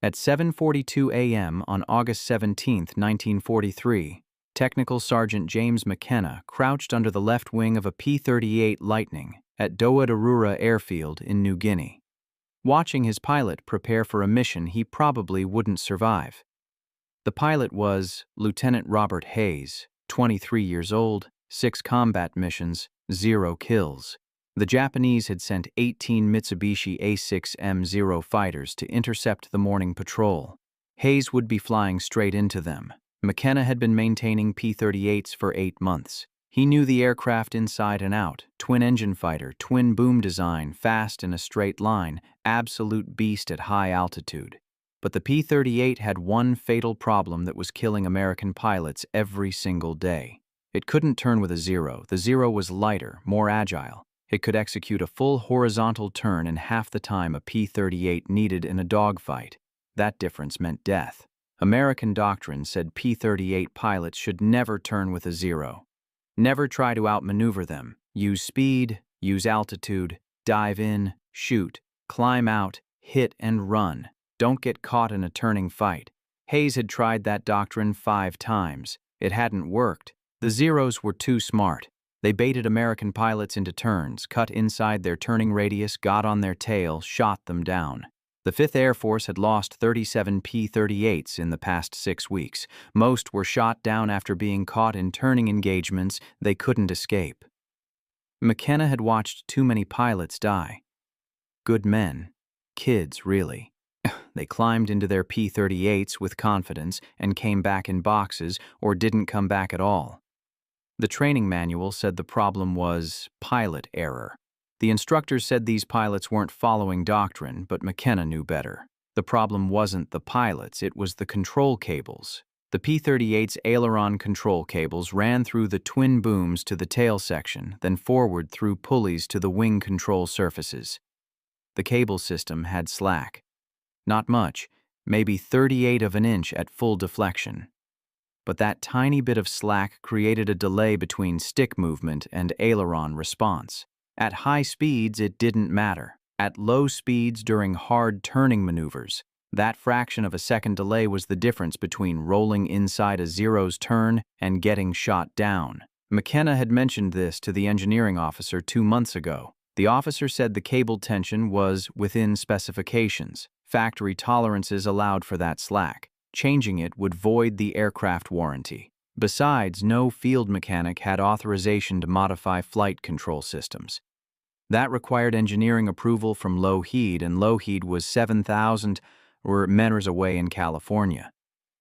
At 7:42 a.m. on August 17, 1943, Technical Sergeant James McKenna crouched under the left wing of a P-38 Lightning at Doa-Darura Airfield in New Guinea, watching his pilot prepare for a mission he probably wouldn't survive. The pilot was Lieutenant Robert Hayes, 23 years old, 6 combat missions, 0 kills. The Japanese had sent 18 Mitsubishi A6M0 fighters to intercept the morning patrol. Hayes would be flying straight into them. McKenna had been maintaining P-38s for 8 months. He knew the aircraft inside and out: twin-engine fighter, twin-boom design, fast in a straight line, absolute beast at high altitude. But the P-38 had one fatal problem that was killing American pilots every single day. It couldn't turn with a Zero. The Zero was lighter, more agile. It could execute a full horizontal turn in half the time a P-38 needed in a dogfight. That difference meant death. American doctrine said P-38 pilots should never turn with a Zero. Never try to outmaneuver them. Use speed, use altitude, dive in, shoot, climb out, hit and run. Don't get caught in a turning fight. Hayes had tried that doctrine 5 times. It hadn't worked. The Zeros were too smart. They baited American pilots into turns, cut inside their turning radius, got on their tail, shot them down. The 5th Air Force had lost 37 P-38s in the past 6 weeks. Most were shot down after being caught in turning engagements they couldn't escape. McKenna had watched too many pilots die. Good men. Kids, really. They climbed into their P-38s with confidence and came back in boxes or didn't come back at all. The training manual said the problem was pilot error. The instructors said these pilots weren't following doctrine, but McKenna knew better. The problem wasn't the pilots, it was the control cables. The P-38's aileron control cables ran through the twin booms to the tail section, then forward through pulleys to the wing control surfaces. The cable system had slack. Not much, maybe 1/38 of an inch at full deflection. But that tiny bit of slack created a delay between stick movement and aileron response. At high speeds, it didn't matter. At low speeds during hard turning maneuvers, that fraction of a second delay was the difference between rolling inside a Zero's turn and getting shot down. McKenna had mentioned this to the engineering officer 2 months ago. The officer said the cable tension was within specifications. Factory tolerances allowed for that slack. Changing it would void the aircraft warranty. Besides, no field mechanic had authorization to modify flight control systems. That required engineering approval from Lockheed, and Lockheed was 7,000 meters away in California.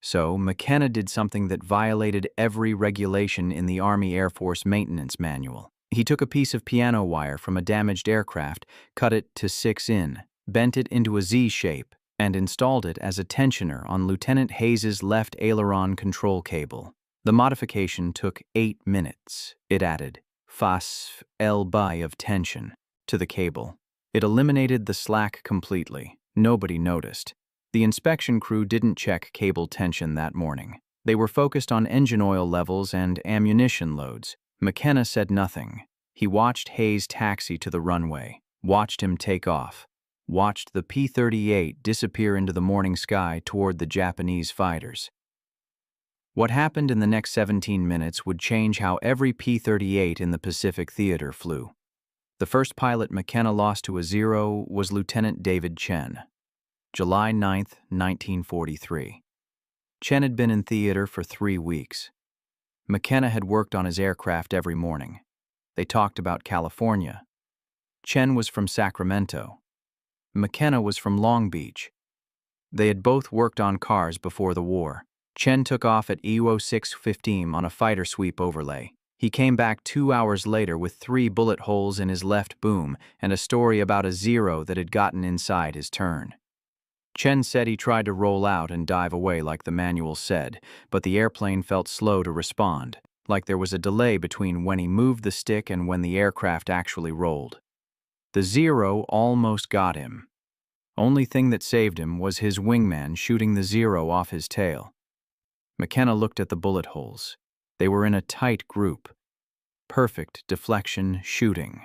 So McKenna did something that violated every regulation in the Army Air Force maintenance manual. He took a piece of piano wire from a damaged aircraft, cut it to 6 in, bent it into a Z shape, and installed it as a tensioner on Lieutenant Hayes's left aileron control cable. The modification took 8 minutes. It added fas L-by of tension to the cable. It eliminated the slack completely. Nobody noticed. The inspection crew didn't check cable tension that morning. They were focused on engine oil levels and ammunition loads. McKenna said nothing. He watched Hayes taxi to the runway, watched him take off, watched the P-38 disappear into the morning sky toward the Japanese fighters. What happened in the next 17 minutes would change how every P-38 in the Pacific Theater flew. The first pilot McKenna lost to a Zero was Lieutenant David Chen. July 9, 1943. Chen had been in theater for 3 weeks. McKenna had worked on his aircraft every morning. They talked about California. Chen was from Sacramento. McKenna was from Long Beach. They had both worked on cars before the war. Chen took off at EWO 615 on a fighter sweep overlay. He came back 2 hours later with 3 bullet holes in his left boom and a story about a Zero that had gotten inside his turn. Chen said he tried to roll out and dive away like the manual said, but the airplane felt slow to respond, like there was a delay between when he moved the stick and when the aircraft actually rolled. The Zero almost got him. Only thing that saved him was his wingman shooting the Zero off his tail. McKenna looked at the bullet holes. They were in a tight group. Perfect deflection shooting.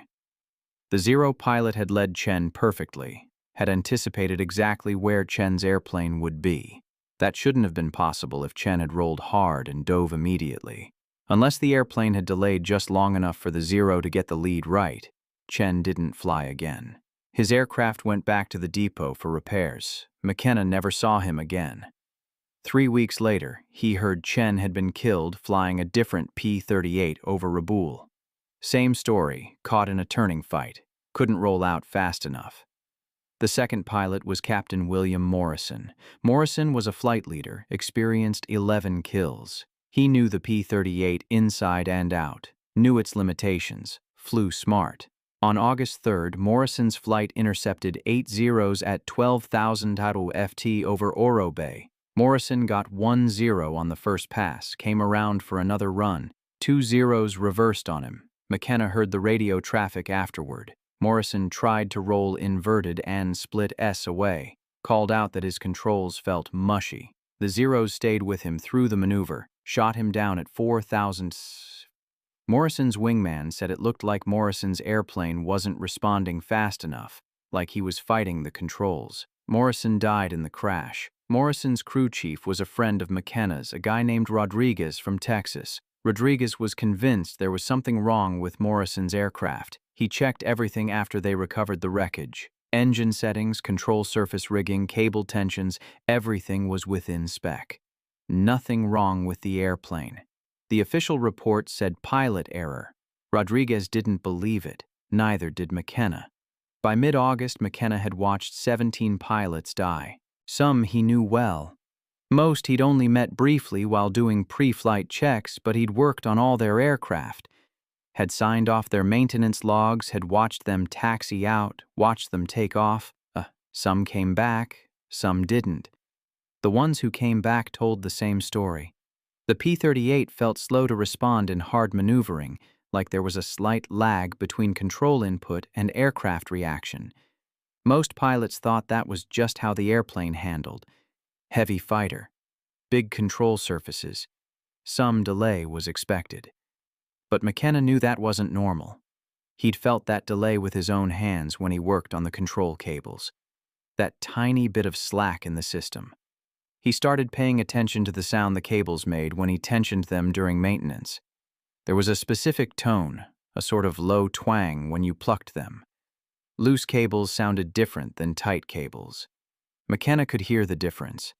The Zero pilot had led Chen perfectly. had anticipated exactly where Chen's airplane would be. That shouldn't have been possible if Chen had rolled hard and dove immediately. Unless the airplane had delayed just long enough for the Zero to get the lead right, Chen didn't fly again. His aircraft went back to the depot for repairs. McKenna never saw him again. 3 weeks later, he heard Chen had been killed flying a different P-38 over Rabaul. Same story, caught in a turning fight, couldn't roll out fast enough. The second pilot was Captain William Morrison. Morrison was a flight leader, experienced 11 kills. He knew the P-38 inside and out, knew its limitations, flew smart. On August 3rd, Morrison's flight intercepted 8 Zeros at 12,000 ft over Oro Bay. Morrison got 1 0 on the first pass, came around for another run. 2 Zeros reversed on him. McKenna heard the radio traffic afterward. Morrison tried to roll inverted and split S away, called out that his controls felt mushy. The Zeros stayed with him through the maneuver, shot him down at 4,000. Morrison's wingman said it looked like Morrison's airplane wasn't responding fast enough, like he was fighting the controls. Morrison died in the crash. Morrison's crew chief was a friend of McKenna's, a guy named Rodriguez from Texas. Rodriguez was convinced there was something wrong with Morrison's aircraft. He checked everything after they recovered the wreckage. Engine settings, control surface rigging, cable tensions, everything was within spec. Nothing wrong with the airplane. The official report said pilot error. Rodriguez didn't believe it. Neither did McKenna. By mid-August, McKenna had watched 17 pilots die. Some he knew well. Most he'd only met briefly while doing pre-flight checks, but he'd worked on all their aircraft. Had signed off their maintenance logs, had watched them taxi out, watched them take off. Some came back, some didn't. The ones who came back told the same story. The P-38 felt slow to respond in hard maneuvering, like there was a slight lag between control input and aircraft reaction. Most pilots thought that was just how the airplane handled. Heavy fighter, big control surfaces. Some delay was expected. But McKenna knew that wasn't normal. He'd felt that delay with his own hands when he worked on the control cables. That tiny bit of slack in the system. He started paying attention to the sound the cables made when he tensioned them during maintenance. There was a specific tone, a sort of low twang when you plucked them. Loose cables sounded different than tight cables. McKenna could hear the difference.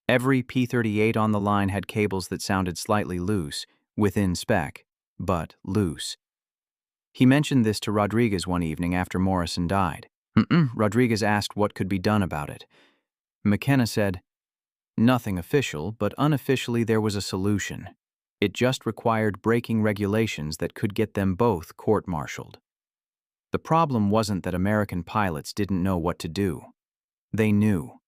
Every P-38 on the line had cables that sounded slightly loose, within spec, but loose. He mentioned this to Rodriguez one evening after Morrison died. Rodriguez asked what could be done about it. McKenna said, "Nothing official, but unofficially there was a solution. It just required braking regulations that could get them both court-martialed." The problem wasn't that American pilots didn't know what to do. They knew.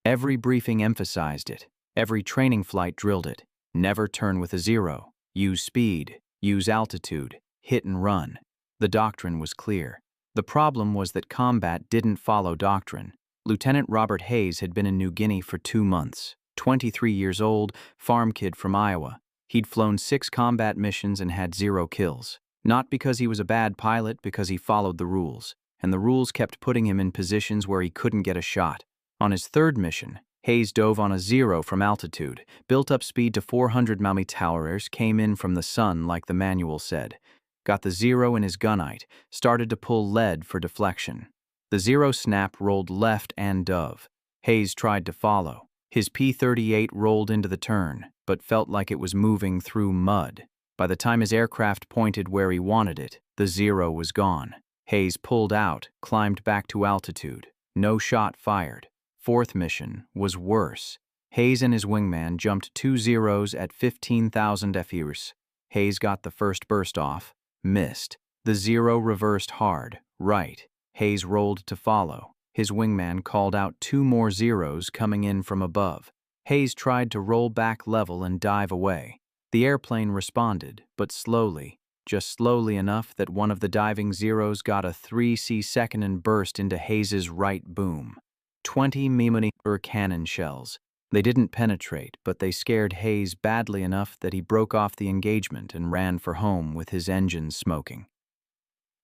Every briefing emphasized it. Every training flight drilled it. Never turn with a zero. Use speed. Use altitude. Hit and run. The doctrine was clear. The problem was that combat didn't follow doctrine. Lieutenant Robert Hayes had been in New Guinea for 2 months. 23 years old, farm kid from Iowa. He'd flown 6 combat missions and had 0 kills. Not because he was a bad pilot, because he followed the rules. And the rules kept putting him in positions where he couldn't get a shot. On his 3rd mission, Hayes dove on a 0 from altitude, built up speed to 400 mph, came in from the sun like the manual said. Got the 0 in his gunite, started to pull lead for deflection. The 0 snap rolled left and dove. Hayes tried to follow. His P-38 rolled into the turn, but felt like it was moving through mud. By the time his aircraft pointed where he wanted it, the 0 was gone. Hayes pulled out, climbed back to altitude. No shot fired. 4th mission was worse. Hayes and his wingman jumped 2 zeros at 15,000 ft. Hayes got the first burst off, missed. The 0 reversed hard, right. Hayes rolled to follow. His wingman called out 2 more zeros coming in from above. Hayes tried to roll back level and dive away. The airplane responded, but slowly, just slowly enough that one of the diving zeros got a 3C and burst into Hayes's right boom. 20 mm cannon shells. They didn't penetrate, but they scared Hayes badly enough that he broke off the engagement and ran for home with his engines smoking.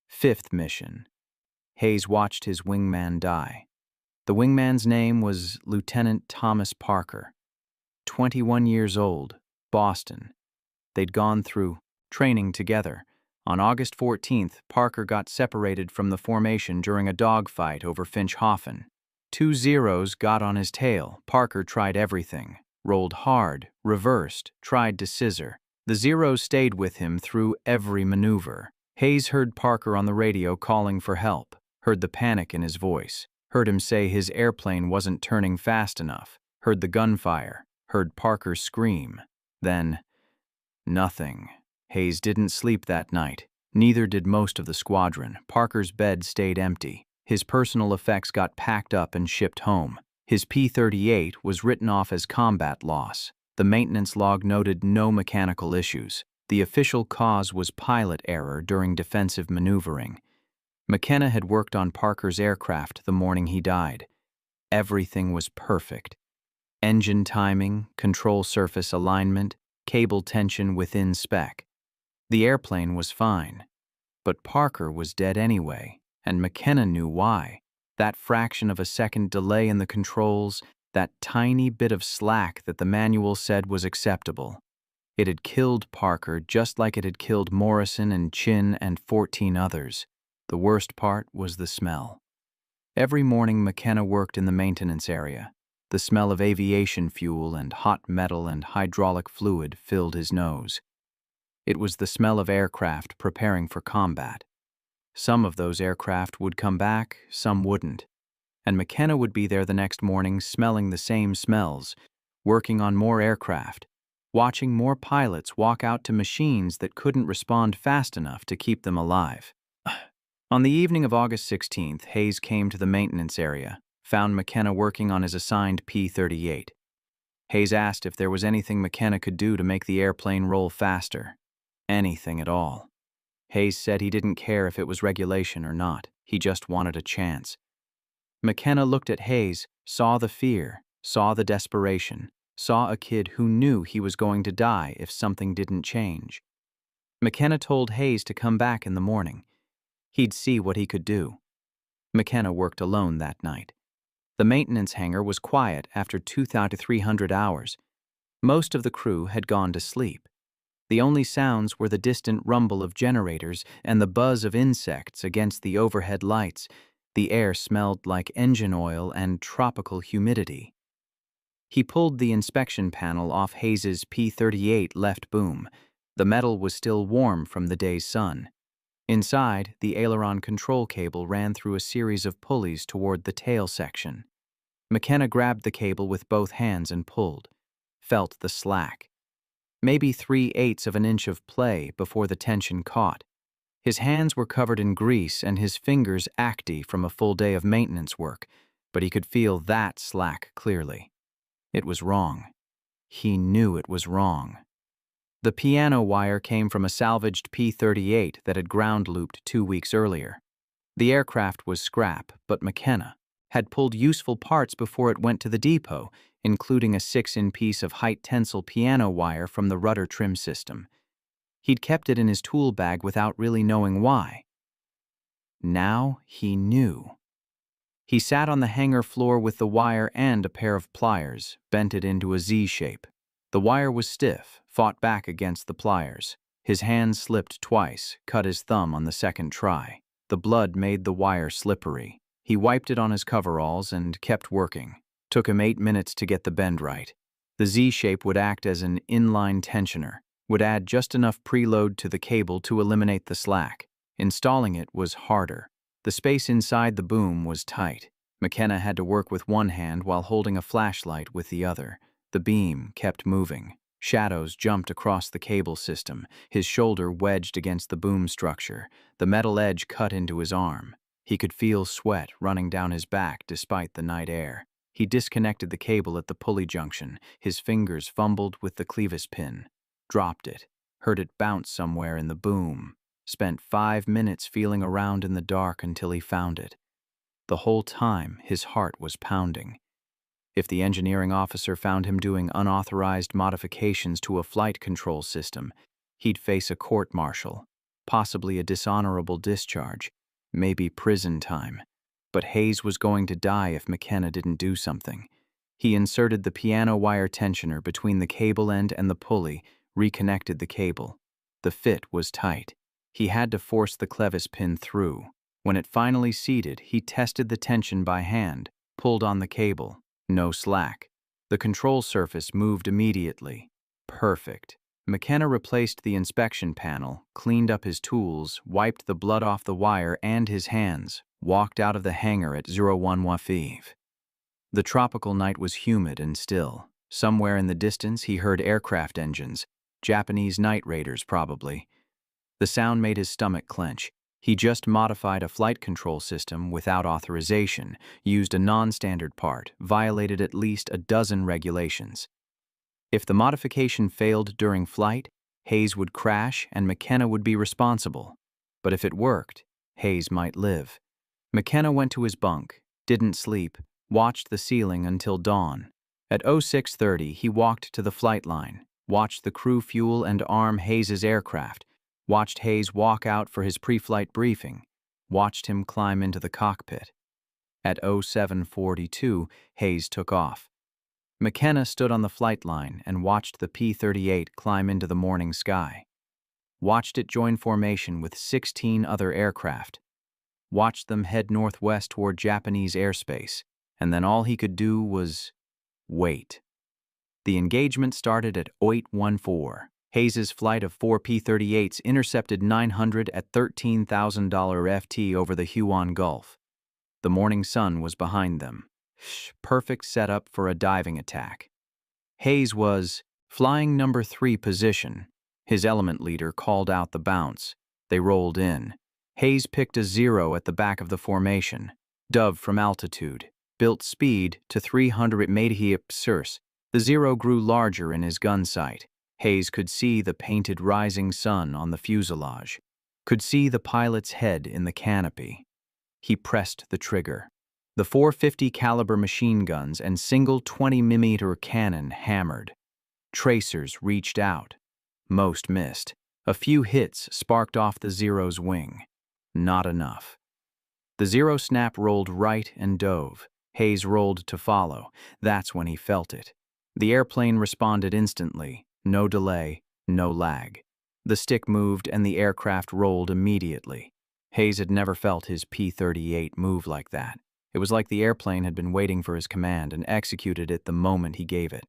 5th mission. Hayes watched his wingman die. The wingman's name was Lieutenant Thomas Parker, 21 years old, Boston. They'd gone through training together. On August 14th, Parker got separated from the formation during a dogfight over Finchhofen. 2 Zeros got on his tail. Parker tried everything. Rolled hard, reversed, tried to scissor. The Zeros stayed with him through every maneuver. Hayes heard Parker on the radio calling for help, heard the panic in his voice, heard him say his airplane wasn't turning fast enough, heard the gunfire, heard Parker scream. Then, nothing. Hayes didn't sleep that night. Neither did most of the squadron. Parker's bed stayed empty. His personal effects got packed up and shipped home. His P-38 was written off as combat loss. The maintenance log noted no mechanical issues. The official cause was pilot error during defensive maneuvering. McKenna had worked on Parker's aircraft the morning he died. Everything was perfect. Engine timing, control surface alignment, cable tension within spec. The airplane was fine. But Parker was dead anyway, and McKenna knew why. That fraction of a second delay in the controls, that tiny bit of slack that the manual said was acceptable. It had killed Parker just like it had killed Morrison and Chin and 14 others. The worst part was the smell. Every morning McKenna worked in the maintenance area. The smell of aviation fuel and hot metal and hydraulic fluid filled his nose. It was the smell of aircraft preparing for combat. Some of those aircraft would come back, some wouldn't. And McKenna would be there the next morning smelling the same smells, working on more aircraft, watching more pilots walk out to machines that couldn't respond fast enough to keep them alive. On the evening of August 16th, Hayes came to the maintenance area, found McKenna working on his assigned P-38. Hayes asked if there was anything McKenna could do to make the airplane roll faster. Anything at all. Hayes said he didn't care if it was regulation or not. He just wanted a chance. McKenna looked at Hayes, saw the fear, saw the desperation, saw a kid who knew he was going to die if something didn't change. McKenna told Hayes to come back in the morning. He'd see what he could do. McKenna worked alone that night. The maintenance hangar was quiet after 2,300 hours. Most of the crew had gone to sleep. The only sounds were the distant rumble of generators and the buzz of insects against the overhead lights. The air smelled like engine oil and tropical humidity. He pulled the inspection panel off Hayes's P-38 left boom. The metal was still warm from the day's sun. Inside, the aileron control cable ran through a series of pulleys toward the tail section. McKenna grabbed the cable with both hands and pulled. Felt the slack. Maybe 3/8 of an inch of play before the tension caught. His hands were covered in grease and his fingers achy from a full day of maintenance work, but he could feel that slack clearly. It was wrong. He knew it was wrong. The piano wire came from a salvaged P-38 that had ground-looped 2 weeks earlier. The aircraft was scrap, but McKenna had pulled useful parts before it went to the depot, including a 6-in piece of height-tensile piano wire from the rudder trim system. He'd kept it in his tool bag without really knowing why. Now he knew. He sat on the hangar floor with the wire and a pair of pliers, bent it into a Z shape. The wire was stiff, fought back against the pliers. His hand slipped twice, cut his thumb on the second try. The blood made the wire slippery. He wiped it on his coveralls and kept working. Took him 8 minutes to get the bend right. The Z-shape would act as an inline tensioner, would add just enough preload to the cable to eliminate the slack. Installing it was harder. The space inside the boom was tight. McKenna had to work with one hand while holding a flashlight with the other. The beam kept moving. Shadows jumped across the cable system, his shoulder wedged against the boom structure. The metal edge cut into his arm. He could feel sweat running down his back despite the night air. He disconnected the cable at the pulley junction. His fingers fumbled with the clevis pin. Dropped it. Heard it bounce somewhere in the boom. Spent 5 minutes feeling around in the dark until he found it. The whole time, his heart was pounding. If the engineering officer found him doing unauthorized modifications to a flight control system, he'd face a court-martial, possibly a dishonorable discharge, maybe prison time. but Hayes was going to die if McKenna didn't do something. He inserted the piano wire tensioner between the cable end and the pulley, reconnected the cable. The fit was tight. He had to force the clevis pin through. When it finally seated, he tested the tension by hand, pulled on the cable. No slack. The control surface moved immediately. Perfect. McKenna replaced the inspection panel, cleaned up his tools, wiped the blood off the wire and his hands, walked out of the hangar at 0115. The tropical night was humid and still. Somewhere in the distance he heard aircraft engines, Japanese night raiders probably. The sound made his stomach clench. He just modified a flight control system without authorization, used a non-standard part, violated at least a dozen regulations. If the modification failed during flight, Hayes would crash and McKenna would be responsible. But if it worked, Hayes might live. McKenna went to his bunk, didn't sleep, watched the ceiling until dawn. At 0630, he walked to the flight line, watched the crew fuel and arm Hayes's aircraft, watched Hayes walk out for his pre-flight briefing, watched him climb into the cockpit. At 0742, Hayes took off. McKenna stood on the flight line and watched the P-38 climb into the morning sky. Watched it join formation with 16 other aircraft. Watched them head northwest toward Japanese airspace, and then all he could do was wait. The engagement started at 0814. Hayes's flight of 4 P-38s intercepted 900 at $13,000 FT over the Huon Gulf. The morning sun was behind them. Perfect setup for a diving attack. Hayes was flying number 3 position. His element leader called out the bounce. They rolled in. Hayes picked a 0 at the back of the formation. Dove from altitude. Built speed to 300 mph. The 0 grew larger in his gun sight. Hayes could see the painted rising sun on the fuselage. Could see the pilot's head in the canopy. He pressed the trigger. The 450 caliber machine guns and single 20mm cannon hammered. Tracers reached out. Most missed. A few hits sparked off the 0's wing. Not enough. The 0 snap rolled right and dove. Hayes rolled to follow. That's when he felt it. The airplane responded instantly. No delay, no lag. The stick moved and the aircraft rolled immediately. Hayes had never felt his P-38 move like that. It was like the airplane had been waiting for his command and executed it the moment he gave it.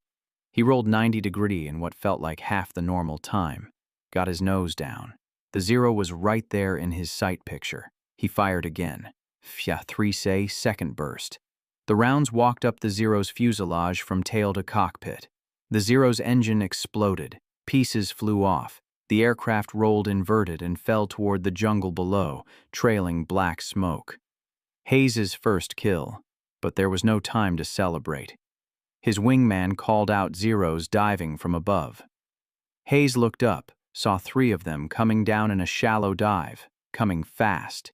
He rolled 90 degrees in what felt like half the normal time. Got his nose down. The 0 was right there in his sight picture. He fired again. Fya 3 say, second burst. The rounds walked up the 0's fuselage from tail to cockpit. The 0's engine exploded. Pieces flew off. The aircraft rolled inverted and fell toward the jungle below, trailing black smoke. Hayes's first kill, but there was no time to celebrate. His wingman called out 0's diving from above. Hayes looked up, saw 3 of them coming down in a shallow dive, coming fast.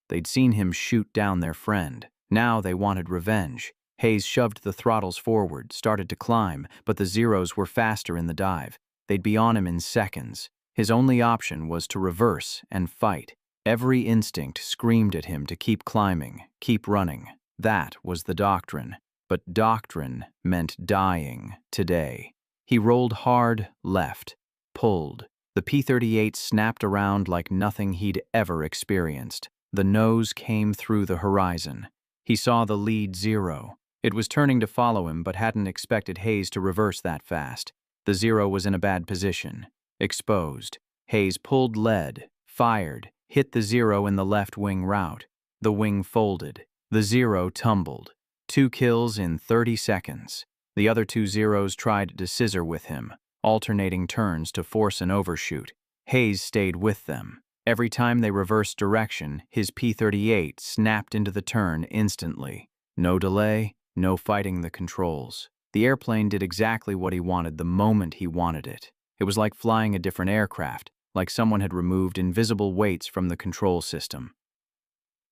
They'd seen him shoot down their friend. Now they wanted revenge. Hayes shoved the throttles forward, started to climb, but the 0's were faster in the dive. They'd be on him in seconds. His only option was to reverse and fight. Every instinct screamed at him to keep climbing, keep running. That was the doctrine. But doctrine meant dying today. He rolled hard left, pulled. The P-38 snapped around like nothing he'd ever experienced. The nose came through the horizon. He saw the lead 0. It was turning to follow him but hadn't expected Hayes to reverse that fast. The 0 was in a bad position. Exposed. Hayes pulled lead, fired, hit the 0 in the left wing route. The wing folded. The 0 tumbled. 2 kills in 30 seconds. The other 2 0's tried to scissor with him, alternating turns to force an overshoot. Hayes stayed with them. Every time they reversed direction, his P-38 snapped into the turn instantly. No delay, no fighting the controls. The airplane did exactly what he wanted the moment he wanted it. It was like flying a different aircraft, like someone had removed invisible weights from the control system.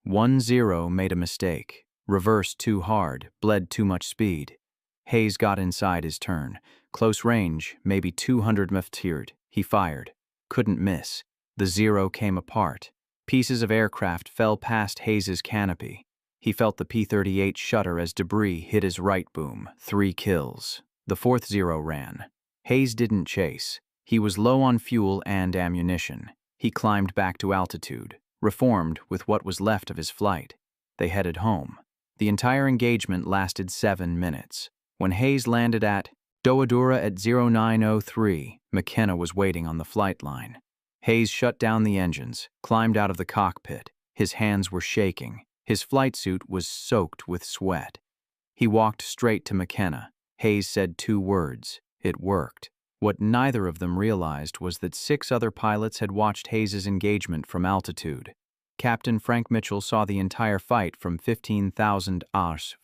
1-0 made a mistake, reversed too hard, bled too much speed. Hayes got inside his turn. Close range, maybe 200 mph. He fired. Couldn't miss. The 0 came apart. Pieces of aircraft fell past Hayes's canopy. He felt the P-38 shudder as debris hit his right boom. 3 kills. The fourth Zero ran. Hayes didn't chase. He was low on fuel and ammunition. He climbed back to altitude, reformed with what was left of his flight. They headed home. The entire engagement lasted 7 minutes. When Hayes landed at Doadura at 0903, McKenna was waiting on the flight line. Hayes shut down the engines, climbed out of the cockpit. His hands were shaking. His flight suit was soaked with sweat. He walked straight to McKenna. Hayes said 2 words. It worked. What neither of them realized was that 6 other pilots had watched Hayes's engagement from altitude. Captain Frank Mitchell saw the entire fight from 15,000 ars.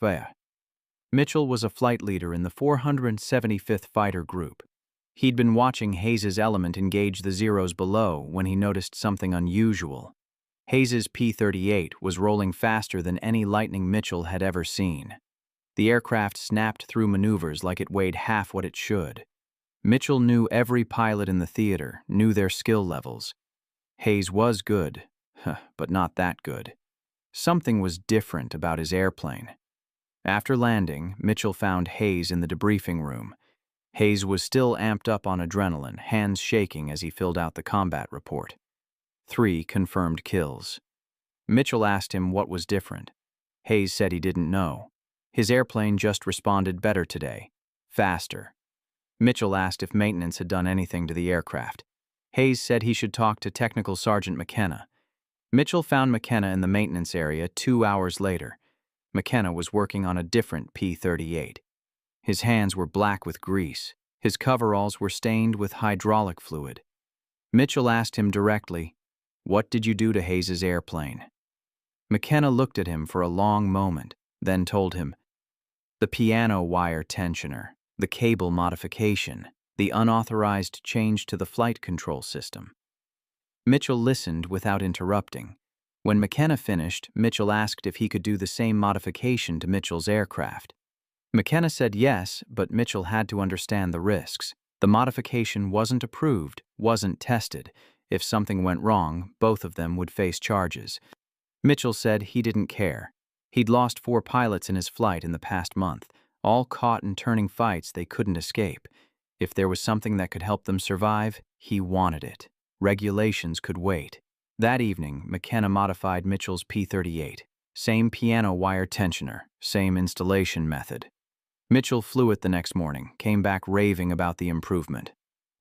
Mitchell was a flight leader in the 475th Fighter Group. He'd been watching Hayes's element engage the Zeros below when he noticed something unusual. Hayes's P-38 was rolling faster than any Lightning Mitchell had ever seen. The aircraft snapped through maneuvers like it weighed half what it should. Mitchell knew every pilot in the theater, knew their skill levels. Hayes was good, but not that good. Something was different about his airplane. After landing, Mitchell found Hayes in the debriefing room. Hayes was still amped up on adrenaline, hands shaking as he filled out the combat report. 3 confirmed kills. Mitchell asked him what was different. Hayes said he didn't know. His airplane just responded better today. Faster. Mitchell asked if maintenance had done anything to the aircraft. Hayes said he should talk to Technical Sergeant McKenna. Mitchell found McKenna in the maintenance area 2 hours later. McKenna was working on a different P-38. His hands were black with grease. His coveralls were stained with hydraulic fluid. Mitchell asked him directly, "What did you do to Hayes's airplane?" McKenna looked at him for a long moment, then told him, "The piano wire tensioner, the cable modification, the unauthorized change to the flight control system." Mitchell listened without interrupting. When McKenna finished, Mitchell asked if he could do the same modification to Mitchell's aircraft. McKenna said yes, but Mitchell had to understand the risks. The modification wasn't approved, wasn't tested. If something went wrong, both of them would face charges. Mitchell said he didn't care. He'd lost 4 pilots in his flight in the past month, all caught in turning fights they couldn't escape. If there was something that could help them survive, he wanted it. Regulations could wait. That evening, McKenna modified Mitchell's P-38. Same piano wire tensioner, same installation method. Mitchell flew it the next morning, came back raving about the improvement.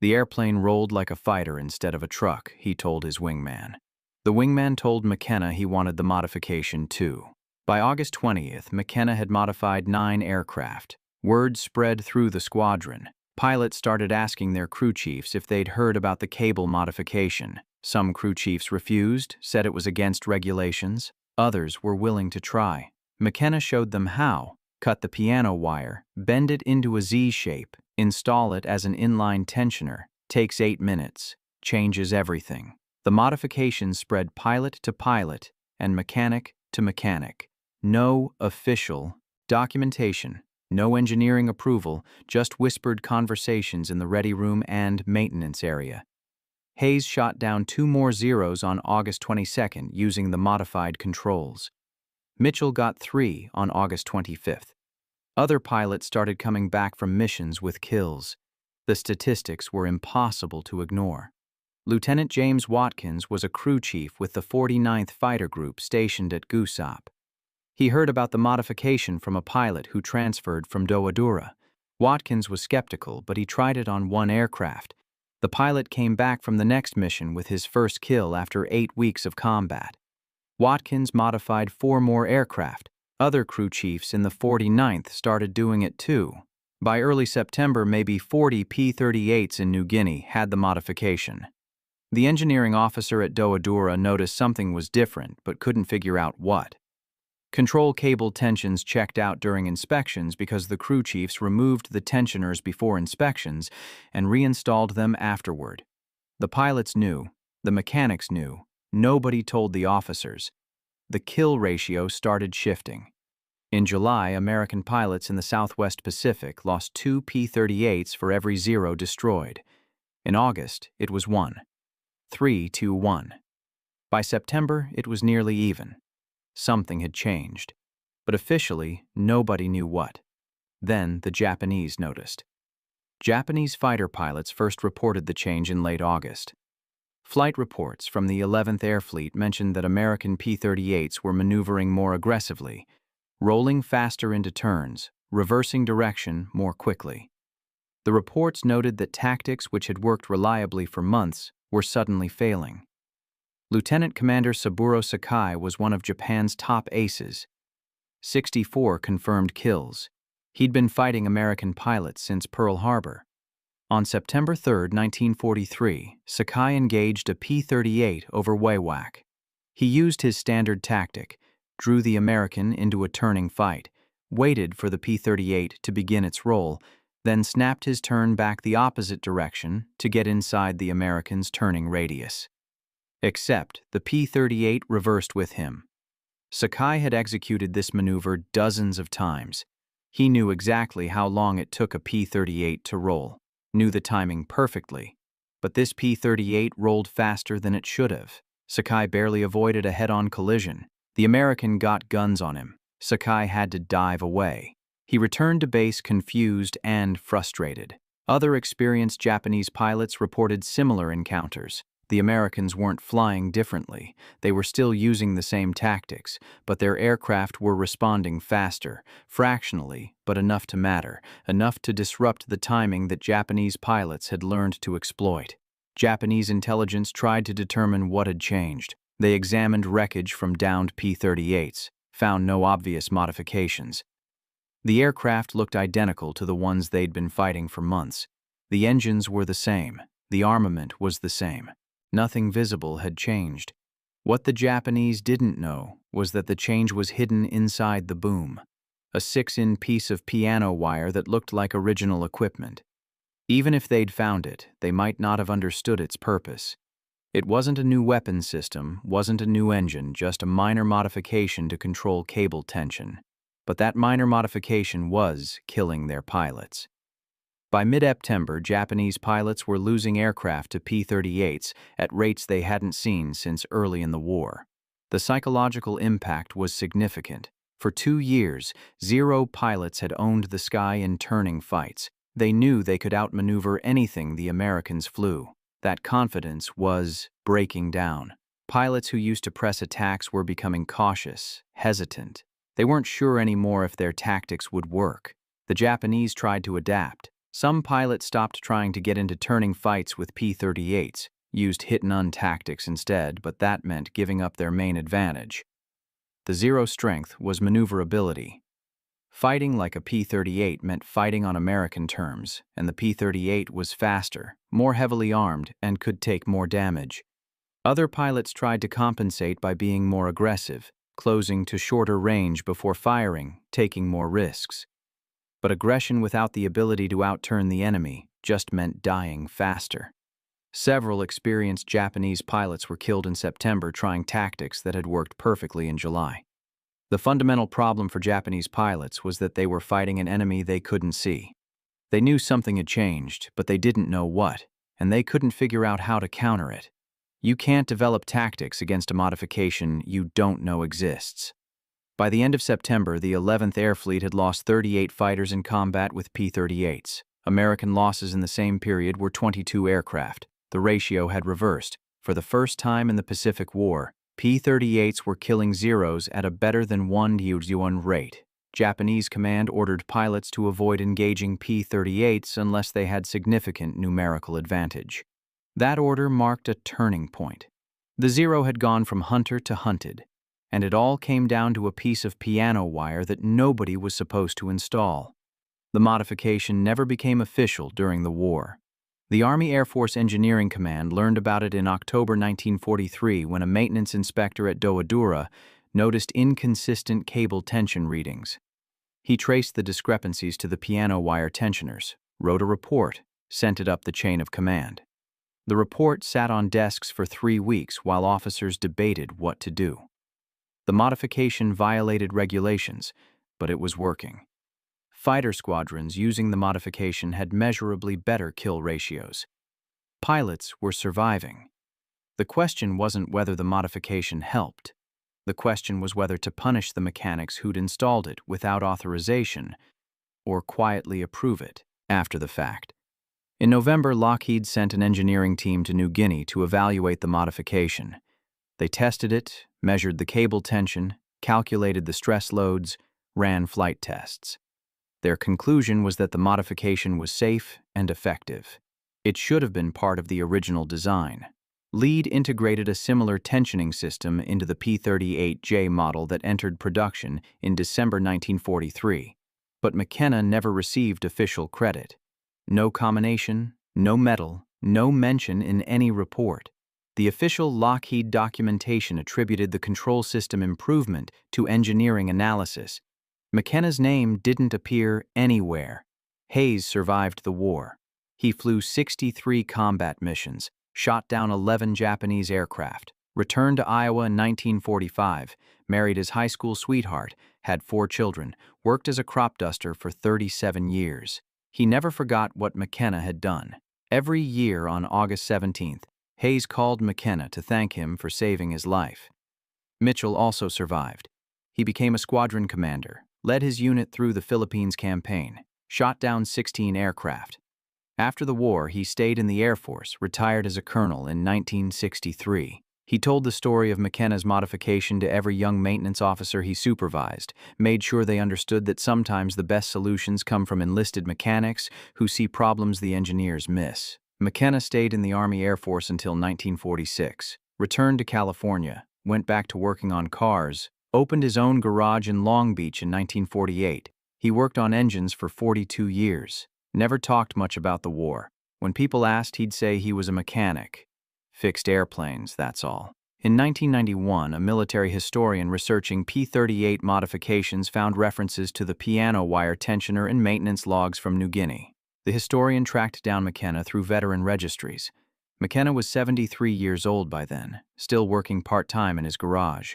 The airplane rolled like a fighter instead of a truck, he told his wingman. The wingman told McKenna he wanted the modification too. By August 20th, McKenna had modified 9 aircraft. Word spread through the squadron. Pilots started asking their crew chiefs if they'd heard about the cable modification. Some crew chiefs refused, said it was against regulations. Others were willing to try. McKenna showed them how. Cut the piano wire, bend it into a Z shape, install it as an inline tensioner. Takes 8 minutes. Changes everything. The modification spread pilot to pilot and mechanic to mechanic. No official documentation, no engineering approval, just whispered conversations in the ready room and maintenance area. Hayes shot down 2 more Zeros on August 22nd using the modified controls. Mitchell got 3 on August 25th. Other pilots started coming back from missions with kills. The statistics were impossible to ignore. Lieutenant James Watkins was a crew chief with the 49th Fighter Group stationed at Guesop. He heard about the modification from a pilot who transferred from Doadura. Watkins was skeptical, but he tried it on 1 aircraft. The pilot came back from the next mission with his first kill after 8 weeks of combat. Watkins modified 4 more aircraft. Other crew chiefs in the 49th started doing it too. By early September, maybe 40 P-38s in New Guinea had the modification. The engineering officer at Doadura noticed something was different but couldn't figure out what. Control cable tensions checked out during inspections because the crew chiefs removed the tensioners before inspections and reinstalled them afterward. The pilots knew, the mechanics knew, nobody told the officers. The kill ratio started shifting. In July, American pilots in the Southwest Pacific lost 2 P-38s for every Zero destroyed. In August, it was 1. 3 to 1. By September, it was nearly even. Something had changed. but officially, nobody knew what. Then the Japanese noticed. Japanese fighter pilots first reported the change in late August. Flight reports from the 11th Air Fleet mentioned that American P-38s were maneuvering more aggressively, rolling faster into turns, reversing direction more quickly. The reports noted that tactics which had worked reliably for months were suddenly failing. Lieutenant Commander Saburo Sakai was one of Japan's top aces. 64 confirmed kills. He'd been fighting American pilots since Pearl Harbor. On September 3, 1943, Sakai engaged a P-38 over Wewak. He used his standard tactic, drew the American into a turning fight, waited for the P-38 to begin its roll, then snapped his turn back the opposite direction to get inside the American's turning radius. Except the P-38 reversed with him. Sakai had executed this maneuver dozens of times. He knew exactly how long it took a P-38 to roll, knew the timing perfectly. But this P-38 rolled faster than it should have. Sakai barely avoided a head-on collision. The American got guns on him. Sakai had to dive away. He returned to base confused and frustrated. Other experienced Japanese pilots reported similar encounters. The Americans weren't flying differently. They were still using the same tactics, but their aircraft were responding faster, fractionally, but enough to matter, enough to disrupt the timing that Japanese pilots had learned to exploit. Japanese intelligence tried to determine what had changed. They examined wreckage from downed P-38s, found no obvious modifications. The aircraft looked identical to the ones they'd been fighting for months. The engines were the same. The armament was the same. Nothing visible had changed. What the Japanese didn't know was that the change was hidden inside the boom, a 6-in piece of piano wire that looked like original equipment. Even if they'd found it, they might not have understood its purpose. It wasn't a new weapon system, wasn't a new engine, just a minor modification to control cable tension. But that minor modification was killing their pilots. By mid-September, Japanese pilots were losing aircraft to P-38s at rates they hadn't seen since early in the war. The psychological impact was significant. For 2 years, 0 pilots had owned the sky in turning fights. They knew they could outmaneuver anything the Americans flew. That confidence was breaking down. Pilots who used to press attacks were becoming cautious, hesitant. They weren't sure anymore if their tactics would work. The Japanese tried to adapt. Some pilots stopped trying to get into turning fights with P-38s, used hit-and-run tactics instead, but that meant giving up their main advantage. The zero strength was maneuverability. Fighting like a P-38 meant fighting on American terms, and the P-38 was faster, more heavily armed, and could take more damage. Other pilots tried to compensate by being more aggressive, closing to shorter range before firing, taking more risks. But aggression without the ability to outturn the enemy just meant dying faster. Several experienced Japanese pilots were killed in September trying tactics that had worked perfectly in July. The fundamental problem for Japanese pilots was that they were fighting an enemy they couldn't see. They knew something had changed, but they didn't know what, and they couldn't figure out how to counter it. You can't develop tactics against a modification you don't know exists. By the end of September, the 11th Air Fleet had lost 38 fighters in combat with P-38s. American losses in the same period were 22 aircraft. The ratio had reversed. For the first time in the Pacific War, P-38s were killing Zeros at a better than 1:1 rate. Japanese command ordered pilots to avoid engaging P-38s unless they had significant numerical advantage. That order marked a turning point. The Zero had gone from hunter to hunted, and it all came down to a piece of piano wire that nobody was supposed to install. The modification never became official during the war. The Army Air Force Engineering Command learned about it in October 1943 when a maintenance inspector at Dowadura noticed inconsistent cable tension readings. He traced the discrepancies to the piano wire tensioners, wrote a report, sent it up the chain of command. The report sat on desks for 3 weeks while officers debated what to do. The modification violated regulations, but it was working. Fighter squadrons using the modification had measurably better kill ratios. Pilots were surviving. The question wasn't whether the modification helped. The question was whether to punish the mechanics who'd installed it without authorization or quietly approve it after the fact. In November, Lockheed sent an engineering team to New Guinea to evaluate the modification. They tested it, measured the cable tension, calculated the stress loads, ran flight tests. Their conclusion was that the modification was safe and effective. It should have been part of the original design. Lead integrated a similar tensioning system into the P-38J model that entered production in December 1943, but McKenna never received official credit. No combination, no medal, no mention in any report. The official Lockheed documentation attributed the control system improvement to engineering analysis. McKenna's name didn't appear anywhere. Hayes survived the war. He flew 63 combat missions, shot down 11 Japanese aircraft, returned to Iowa in 1945, married his high school sweetheart, had 4 children, worked as a crop duster for 37 years. He never forgot what McKenna had done. Every year on August 17th, Hayes called McKenna to thank him for saving his life. Mitchell also survived. He became a squadron commander, led his unit through the Philippines campaign, shot down 16 aircraft. After the war, he stayed in the Air Force, retired as a colonel in 1963. He told the story of McKenna's modification to every young maintenance officer he supervised, made sure they understood that sometimes the best solutions come from enlisted mechanics who see problems the engineers miss. McKenna stayed in the Army Air Force until 1946, returned to California, went back to working on cars, opened his own garage in Long Beach in 1948. He worked on engines for 42 years. Never talked much about the war. When people asked, he'd say he was a mechanic. Fixed airplanes, that's all. In 1991, a military historian researching P-38 modifications found references to the piano wire tensioner in maintenance logs from New Guinea. The historian tracked down McKenna through veteran registries. McKenna was 73 years old by then, still working part-time in his garage.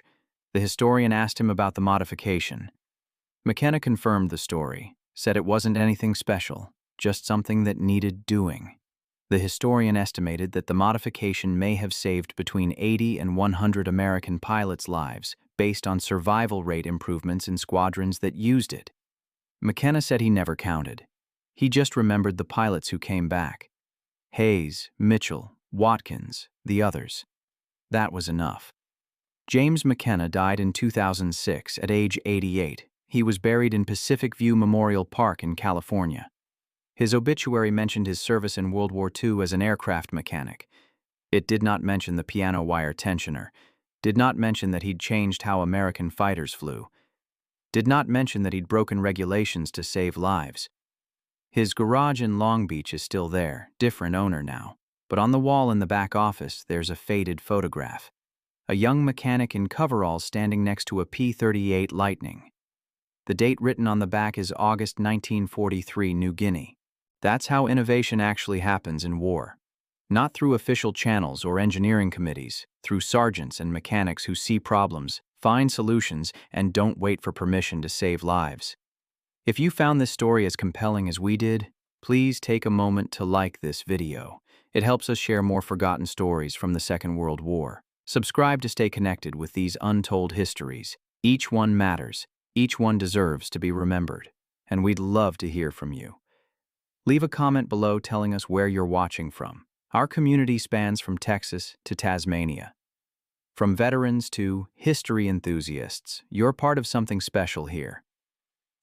The historian asked him about the modification. McKenna confirmed the story, said it wasn't anything special, just something that needed doing. The historian estimated that the modification may have saved between 80 and 100 American pilots' lives based on survival rate improvements in squadrons that used it. McKenna said he never counted. He just remembered the pilots who came back. Hayes, Mitchell, Watkins, the others. That was enough. James McKenna died in 2006 at age 88. He was buried in Pacific View Memorial Park in California. His obituary mentioned his service in World War II as an aircraft mechanic. It did not mention the piano wire tensioner, did not mention that he'd changed how American fighters flew, did not mention that he'd broken regulations to save lives. His garage in Long Beach is still there, different owner now, but on the wall in the back office there's a faded photograph. A young mechanic in coveralls standing next to a P-38 Lightning. The date written on the back is August 1943, New Guinea. That's how innovation actually happens in war. Not through official channels or engineering committees, through sergeants and mechanics who see problems, find solutions, and don't wait for permission to save lives. If you found this story as compelling as we did, please take a moment to like this video. It helps us share more forgotten stories from the Second World War. Subscribe to stay connected with these untold histories. Each one matters. Each one deserves to be remembered. And we'd love to hear from you. Leave a comment below telling us where you're watching from. Our community spans from Texas to Tasmania. From veterans to history enthusiasts, you're part of something special here.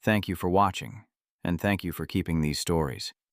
Thank you for watching, and thank you for keeping these stories.